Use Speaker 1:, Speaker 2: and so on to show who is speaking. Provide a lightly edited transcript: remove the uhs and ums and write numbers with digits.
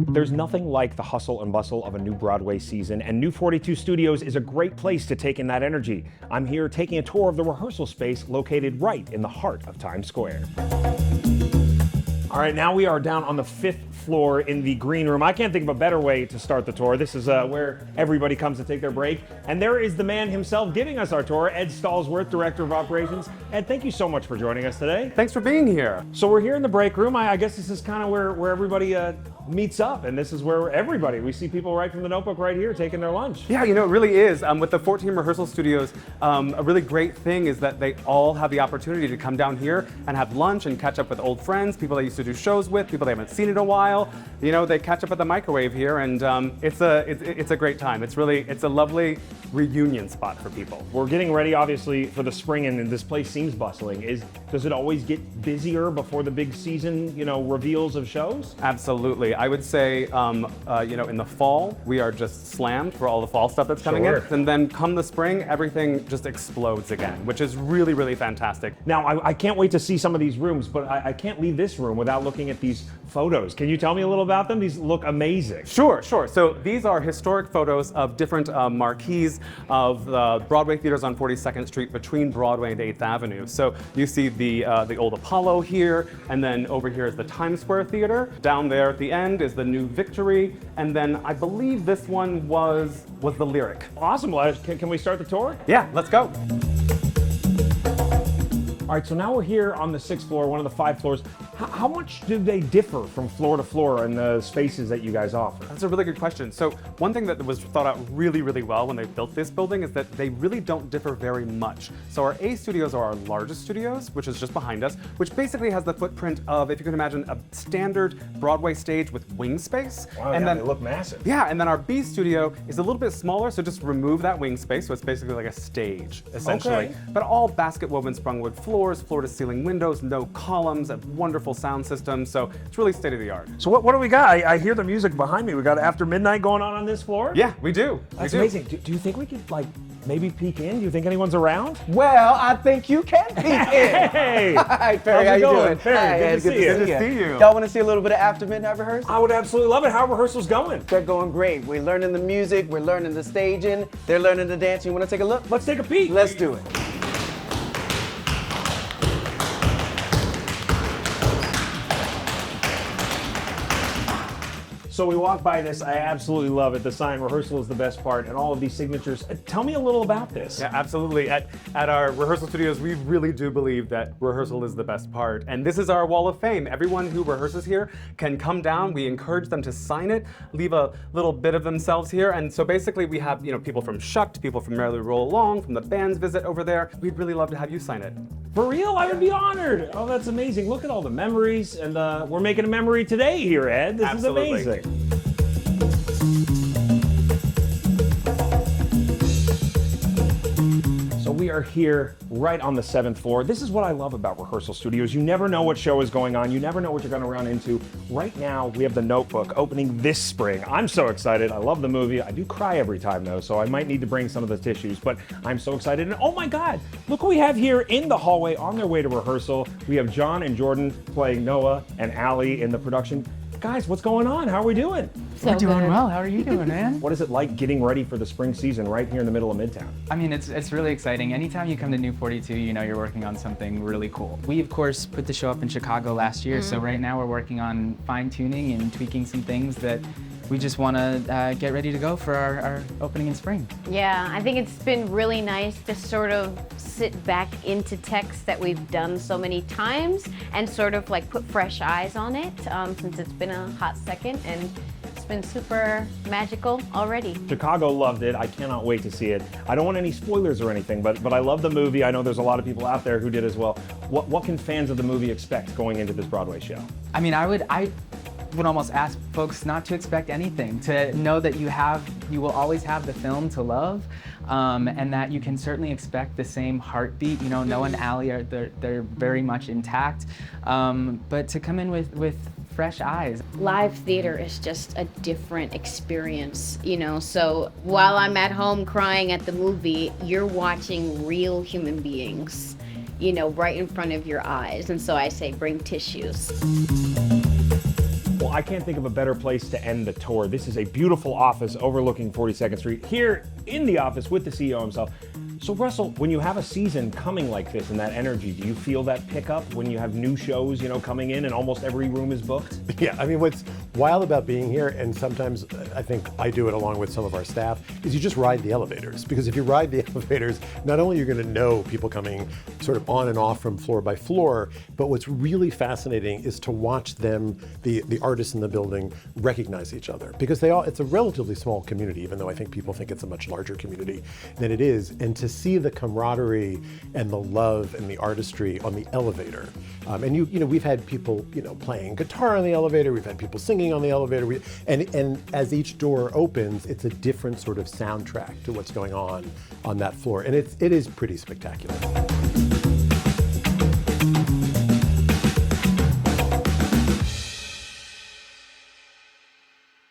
Speaker 1: There's nothing like the hustle and bustle of a new Broadway season, and New 42 Studios is a great place to take in that energy. I'm here taking a tour of the rehearsal space located right in the heart of Times Square. All right, now we are down on the 5th floor in the green room. I can't think of a better way to start the tour. This is where everybody comes to take their break. And there is the man himself giving us our tour, Ed Stallsworth, Director of Operations. Ed, thank you so much for joining us today.
Speaker 2: Thanks for being here.
Speaker 1: So we're here in the break room. I guess this is kind of where everybody meets up, and this is where we see people right from the Notebook right here taking their lunch.
Speaker 2: Yeah, you know, it really is. With the 14 rehearsal studios, a really great thing is that they all have the opportunity to come down here and have lunch and catch up with old friends, people they used to do shows with, people they haven't seen in a while. You know, they catch up at the microwave here, and it's a great time. It's a lovely reunion spot for people.
Speaker 1: We're getting ready, obviously, for the spring, and this place seems bustling. Does it always get busier before the big season, reveals of shows?
Speaker 2: Absolutely. I would say, in the fall, we are just slammed for all the fall stuff that's coming in. And then come the spring, everything just explodes again, which is really, really fantastic.
Speaker 1: Now, I can't wait to see some of these rooms, but I can't leave this room without looking at these photos. Can you tell me a little about them? These look amazing.
Speaker 2: Sure. So these are historic photos of different marquees of Broadway theaters on 42nd Street between Broadway and 8th Avenue. So you see the old Apollo here, and then over here is the Times Square Theater. Down there at the end is the new Victory, and then I believe this one was the Lyric.
Speaker 1: Awesome. Can we start the tour?
Speaker 2: Yeah, let's go.
Speaker 1: All right, so now we're here on the 6th floor, one of the 5 floors. How much do they differ from floor to floor in the spaces that you guys offer?
Speaker 2: That's a really good question. So one thing that was thought out really, really well when they built this building is that they really don't differ very much. So our A studios are our largest studios, which is just behind us, which basically has the footprint of, if you can imagine, a standard Broadway stage with wing space.
Speaker 1: Wow,
Speaker 2: and
Speaker 1: then they look massive.
Speaker 2: Yeah, and then our B studio is a little bit smaller, so just remove that wing space, so it's basically like a stage, essentially.
Speaker 1: Okay.
Speaker 2: But all basket woven sprung-wood floors, floor-to-ceiling windows, no columns, a wonderful sound system, so it's really state-of-the-art.
Speaker 1: So what do we got? I hear the music behind me. We got After Midnight going on this floor?
Speaker 2: Yeah, we do.
Speaker 1: That's amazing. Do you think we could, maybe peek in? Do you think anyone's around?
Speaker 3: Well, I think you can peek in.
Speaker 1: Hey!
Speaker 3: Hi, Perry. How you doing?
Speaker 1: Perry,
Speaker 3: Hi,
Speaker 1: good
Speaker 3: Ed,
Speaker 1: to see you.
Speaker 2: Good to see you.
Speaker 3: Y'all want to see a little bit of After Midnight rehearsal?
Speaker 1: I would absolutely love it. How are rehearsals going?
Speaker 3: They're going great. We're learning the music. We're learning the staging. They're learning the dancing. You want to take a look?
Speaker 1: Let's take a peek.
Speaker 3: Let's do it.
Speaker 1: So we walk by this, I absolutely love it. The sign, rehearsal is the best part, and all of these signatures. Tell me a little about this.
Speaker 2: Yeah, absolutely. At our rehearsal studios, we really do believe that rehearsal is the best part. And this is our wall of fame. Everyone who rehearses here can come down. We encourage them to sign it, leave a little bit of themselves here. And so basically we have, people from Shucked, people from Merrily Roll Along, from the band's visit over there. We'd really love to have you sign it.
Speaker 1: For real? I would be honored. Oh, that's amazing. Look at all the memories, and we're making a memory today here, Ed. This
Speaker 2: Absolutely.
Speaker 1: is amazing. So we are here right on the 7th floor. This is what I love about rehearsal studios. You never know what show is going on. You never know what you're going to run into. Right now, we have The Notebook opening this spring. I'm so excited. I love the movie. I do cry every time, though, so I might need to bring some of the tissues, but I'm so excited. And oh my God, look what we have here in the hallway on their way to rehearsal. We have John and Jordan playing Noah and Allie in the production. Guys, what's going on? How are we doing?
Speaker 4: We're doing well. How are you doing, man?
Speaker 1: What is it like getting ready for the spring season right here in the middle of Midtown?
Speaker 4: I mean, it's really exciting. Anytime you come to New 42, you know you're working on something really cool. We, of course, put the show up in Chicago last year, so right now we're working on fine-tuning and tweaking some things that we just want to get ready to go for our opening in spring.
Speaker 5: Yeah, I think it's been really nice to sort of sit back into text that we've done so many times and sort of put fresh eyes on it since it's been a hot second, and it's been super magical already.
Speaker 1: Chicago loved it. I cannot wait to see it. I don't want any spoilers or anything, but I love the movie. I know there's a lot of people out there who did as well. What can fans of the movie expect going into this Broadway show?
Speaker 4: I mean, I would almost ask folks not to expect anything, to know that you will always have the film to love, and that you can certainly expect the same heartbeat. Noah and Allie they're very much intact, but to come in with fresh eyes.
Speaker 5: Live theater is just a different experience, so while I'm at home crying at the movie, you're watching real human beings, right in front of your eyes, and so I say bring tissues.
Speaker 1: Well, I can't think of a better place to end the tour. This is a beautiful office overlooking 42nd Street, here in the office with the CEO himself. So Russell, when you have a season coming like this and that energy, do you feel that pickup when you have new shows, coming in and almost every room is booked?
Speaker 6: Yeah, I mean, what's wild about being here, and sometimes I think I do it along with some of our staff, is you just ride the elevators. Because if you ride the elevators, not only you're going to know people coming sort of on and off from floor by floor, but what's really fascinating is to watch them, the artists in the building, recognize each other. Because it's a relatively small community, even though I think people think it's a much larger community than it is. And to see the camaraderie and the love and the artistry on the elevator. And we've had people, playing guitar on the elevator, we've had people singing on the elevator, and as each door opens, it's a different sort of soundtrack to what's going on that floor. And it is pretty spectacular.